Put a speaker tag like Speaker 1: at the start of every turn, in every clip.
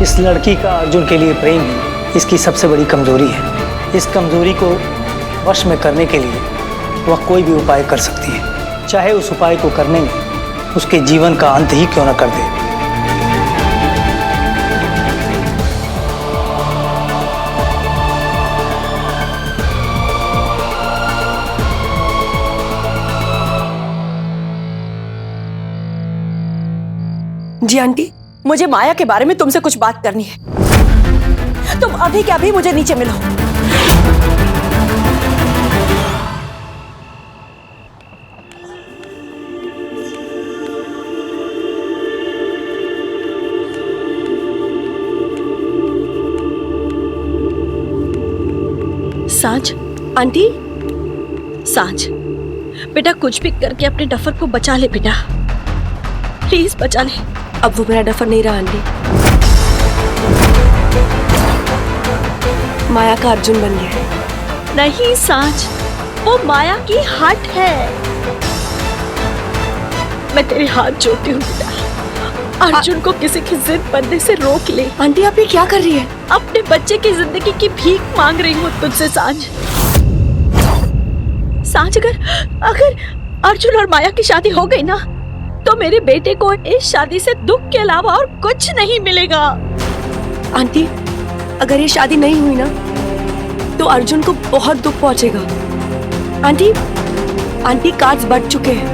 Speaker 1: इस लड़की का अर्जुन के लिए प्रेम ही इसकी सबसे बड़ी कमजोरी है। इस कमजोरी को वश में करने के लिए वह कोई भी उपाय कर सकती है, चाहे उस उपाय को करने में उसके जीवन का अंत ही क्यों न कर दे।
Speaker 2: जी आंटी, मुझे माया के बारे में तुमसे कुछ बात करनी है। तुम अभी के अभी मुझे नीचे मिलो।
Speaker 3: सांझ,
Speaker 2: आंटी,
Speaker 3: सांझ, बेटा कुछ भी करके अपने डफर को बचा ले बेटा, प्लीज बचा ले।
Speaker 2: अब वो मेरा डफर नहीं रहा आंटी, माया का अर्जुन बन गया है।
Speaker 3: नहीं सांझ, वो माया की हट है। मैं तेरे हाथ जोड़ती हूँ बेटा, अर्जुन को किसी की जिद बनने से रोक ले।
Speaker 2: आंटी आप ये क्या कर रही है?
Speaker 3: अपने बच्चे की जिंदगी की भीख मांग रही हूँ तुझसे सांझ। सांझ, अगर अर्जुन और माया की शादी हो गई ना, तो मेरे बेटे को इस शादी से दुख के अलावा और कुछ नहीं मिलेगा।
Speaker 2: आंटी, अगर ये शादी नहीं हुई ना, तो अर्जुन को बहुत दुख पहुंचेगा। आंटी कार्ड्स बढ़ चुके हैं।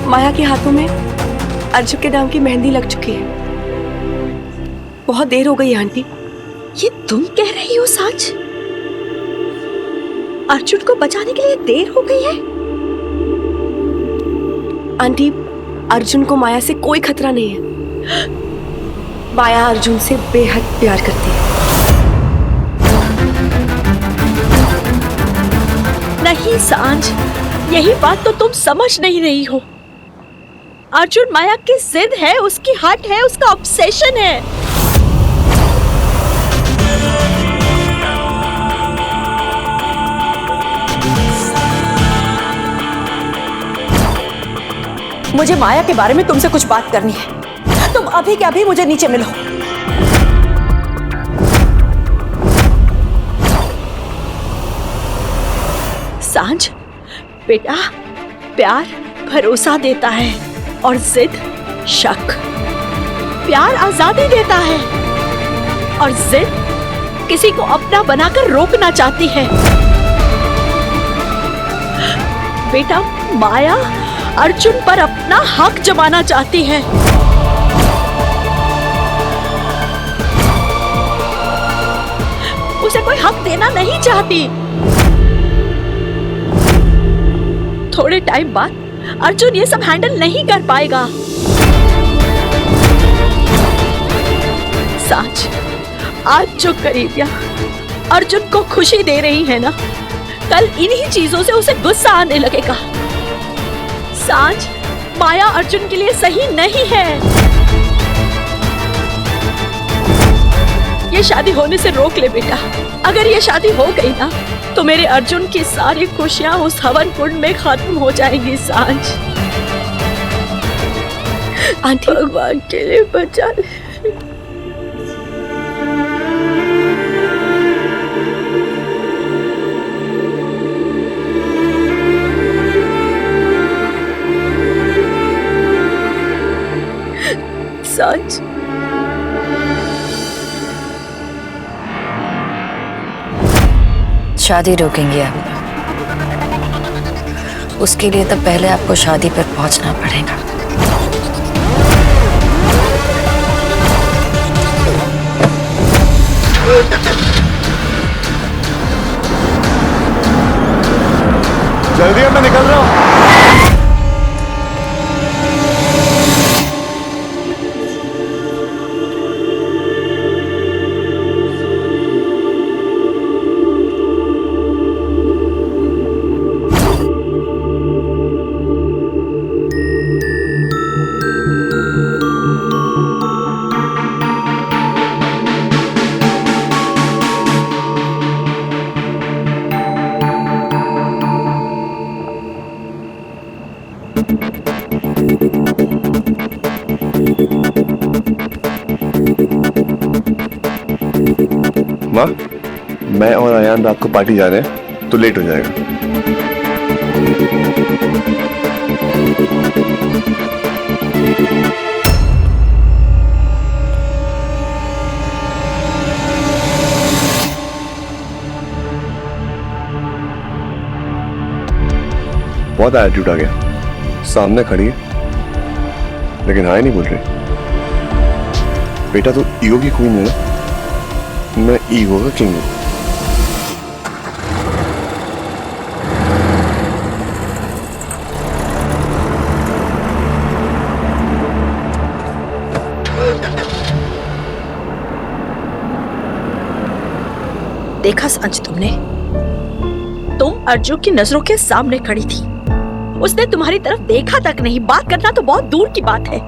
Speaker 2: माया के हाथों में अर्जुन के नाम की मेहंदी लग चुकी है। बहुत देर हो गई है आंटी।
Speaker 3: ये तुम कह रही हो सांझ? अर्जुन को बचाने के लिए देर हो गई है?
Speaker 2: आंटी, अर्जुन को माया से कोई खतरा नहीं है। माया अर्जुन से बेहद प्यार करती है।
Speaker 3: नहीं सांझ, यही बात तो तुम समझ नहीं रही हो। अर्जुन माया की जिद है, उसकी हट है, उसका ऑब्सेशन है।
Speaker 2: मुझे माया के बारे में तुमसे कुछ बात करनी है। तुम अभी के अभी मुझे नीचे मिलो।
Speaker 3: सांझ, बेटा प्यार भरोसा देता है और जिद शक। प्यार आजादी देता है और जिद किसी को अपना बनाकर रोकना चाहती है। बेटा माया अर्जुन पर अपना हक जमाना चाहती है। उसे कोई हक देना नहीं चाहती। थोड़े टाइम बाद अर्जुन ये सब हैंडल नहीं कर पाएगा। सांझ, आज जो करीबियां अर्जुन को खुशी दे रही है ना, कल इन्हीं चीजों से उसे गुस्सा आने लगेगा। सांझ, माया अर्जुन के लिए सही नहीं है। ये शादी होने से रोक ले बेटा। अगर ये शादी हो गई ना, तो मेरे अर्जुन की सारी खुशियां उस हवन कुंड में खत्म हो जाएंगी। सांझ,
Speaker 2: आंटी,
Speaker 3: भगवान के लिए बचा ले। सांझ,
Speaker 4: शादी रोकेंगे आप? उसके लिए तो पहले आपको शादी पर पहुंचना पड़ेगा।
Speaker 5: जल्दी अब मैं निकल रहा हूँ। माँ, मैं और अयान रात को पार्टी जा रहे हैं, तो लेट हो जाएगा। बहुत एटीट्यूड आ गया। सामने खड़ी है लेकिन हाय नहीं बोल रही। बेटा तू ईगो की क्वीन है ना, मैं ईगो का किंग हूं।
Speaker 3: देखा सांझ तुमने? तुम अर्जुन की नजरों के सामने खड़ी थी, उसने तुम्हारी तरफ देखा तक नहीं। बात करना तो बहुत दूर की बात है।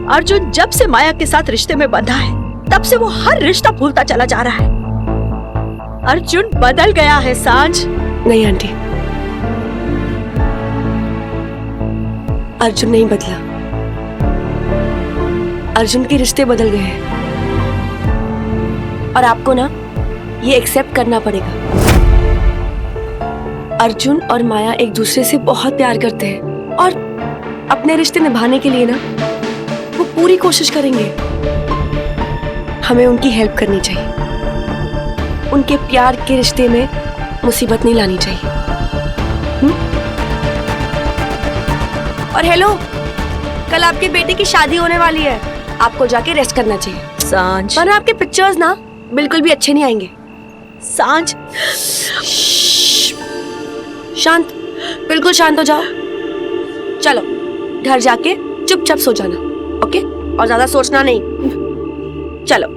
Speaker 3: अर्जुन जब से माया के साथ रिश्ते में बंधा है, तब से वो हर रिश्ता भूलता चला जा रहा है। अर्जुन बदल गया है सांझ।
Speaker 2: नहीं आंटी, अर्जुन नहीं बदला। अर्जुन के रिश्ते बदल गए हैं और आपको ना ये एक्सेप्ट करना पड़ेगा। अर्जुन और माया एक दूसरे से बहुत प्यार करते हैं और अपने रिश्ते निभाने के लिए ना वो पूरी कोशिश करेंगे। हमें उनकी हेल्प करनी चाहिए। उनके प्यार के रिश्ते में मुसीबत नहीं लानी चाहिए। और हेलो, कल आपके बेटे की शादी होने वाली है, आपको जाके रेस्ट करना चाहिए।
Speaker 3: सांझ,
Speaker 2: वरना आपके पिक्चर्स ना बिल्कुल भी अच्छे नहीं आएंगे।
Speaker 3: सांझ,
Speaker 2: शांत, बिल्कुल शांत हो जाओ। चलो घर जाके चुपचाप सो जाना, ओके? और ज्यादा सोचना नहीं। चलो।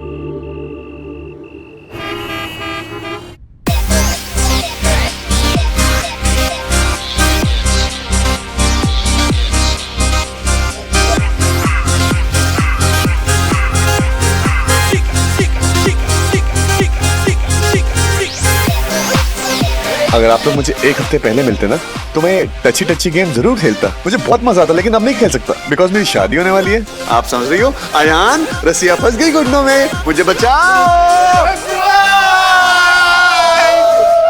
Speaker 5: अगर आप लोग मुझे एक हफ्ते पहले मिलते ना, तो मैं टची टची गेम जरूर खेलता। मुझे बहुत मजा आता, लेकिन अब नहीं खेल सकता बिकॉज मेरी शादी होने वाली है। आप समझ रही हो? अयान, रसिया फंस गई घुटनों में, मुझे बचाओ।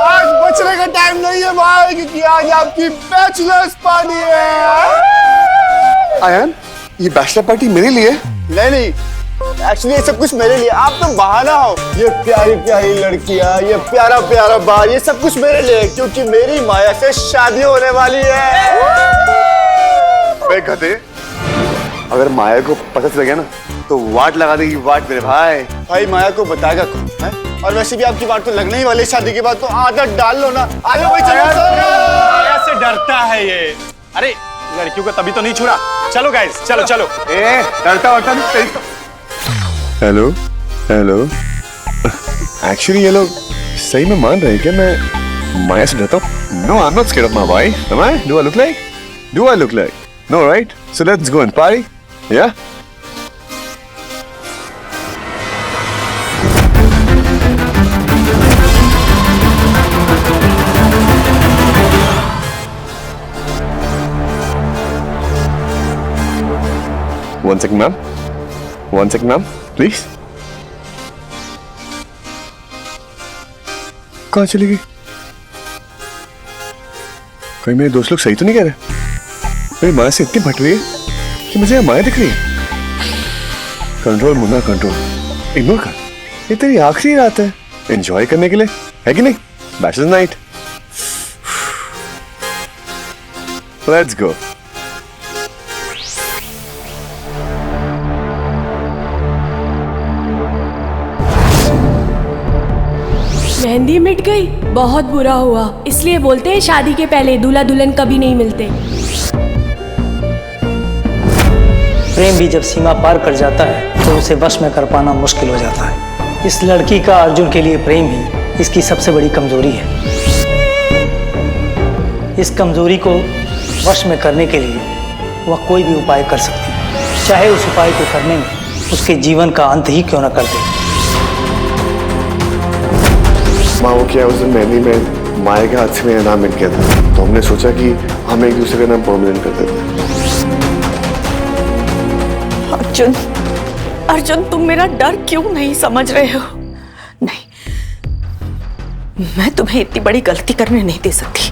Speaker 6: आज बचने का टाइम नहीं है भाई, क्योंकि आज आपकी बैचलर्स पार्टी है।
Speaker 5: अयान, ये बैचलर पार्टी मेरे लिए?
Speaker 6: नहीं, एक्चुअली ये सब कुछ मेरे लिए। आप तो बहाना हो। ये प्यारी प्यारी लड़कियां, ये प्यारा प्यारा बार, ये सब कुछ मेरे लिए, क्योंकि मेरी माया से शादी होने वाली है।
Speaker 5: अबे गधे, अगर माया को पता चल गया ना, तो वाट लगा देगी, वाट मेरे भाई।
Speaker 6: भाई माया को बताएगा कौन है? और वैसे भी आपकी बात तो लगने ही वाली शादी के बाद, तो आदत डाल लो ना। आ जाओ भाई, चलो।
Speaker 7: माया से डरता है ये। अरे लड़कियों को तभी तो नहीं छुड़ा। चलो गाइस, चलो चलो।
Speaker 5: डरता वरता नहीं। हेलो हेलो, एक्चुअली ये लोग सही में मान रहे हैं कि मैं माया से डरता हूँ? No, I am not scared of my wife. Am I? Do I look like? Do I look like? No, right? So let's go and party, yeah? One second, ma'am. One second, ma'am. Please. कहाँ चली गई? कहीं मेरे दोस्त लोग सही तो नहीं कह रहे? मेरी माया से इतनी भट रही है कि मुझे माया दिख रही है। Control Munna, control. इग्नोर कर। ये तेरी आखिरी रात है एंजॉय करने के लिए, है कि नहीं? Bachelors night. Let's go.
Speaker 8: Mehndi मिट गई, बहुत बुरा हुआ। इसलिए बोलते हैं शादी के पहले दूल्हा दुल्हन कभी नहीं मिलते।
Speaker 1: प्रेम भी जब सीमा पार कर जाता है तो उसे वश में कर पाना मुश्किल हो जाता है। इस लड़की का अर्जुन के लिए प्रेम ही इसकी सबसे बड़ी कमजोरी है। इस कमजोरी को वश में करने के लिए वह कोई भी उपाय कर सकती है, चाहे उस उपाय को करने में उसके जीवन का अंत ही क्यों न कर दे।
Speaker 5: माँ, वो क्या, उस दिन मेहंदी में माया के हाथ से मेरा नाम मिट गया था, तो हमने सोचा कि हम एक दूसरे का नाम परमानेंट कर देते हैं।
Speaker 3: अर्जुन, अर्जुन, तुम मेरा डर क्यों नहीं समझ रहे हो? नहीं, मैं तुम्हें इतनी बड़ी गलती करने नहीं दे सकती।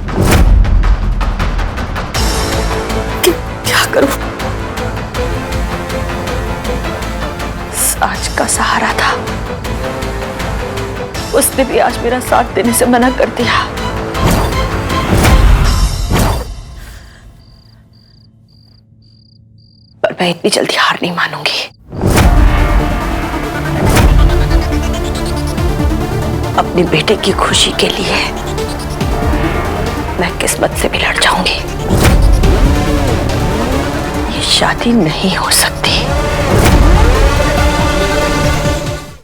Speaker 3: क्या करूं? साज का सहारा था, उसने भी आज मेरा साथ देने से मना कर दिया। पर मैं इतनी जल्दी हार नहीं मानूंगी। अपने बेटे की खुशी के लिए मैं किस्मत से भी लड़ जाऊंगी। ये शादी नहीं हो सकती।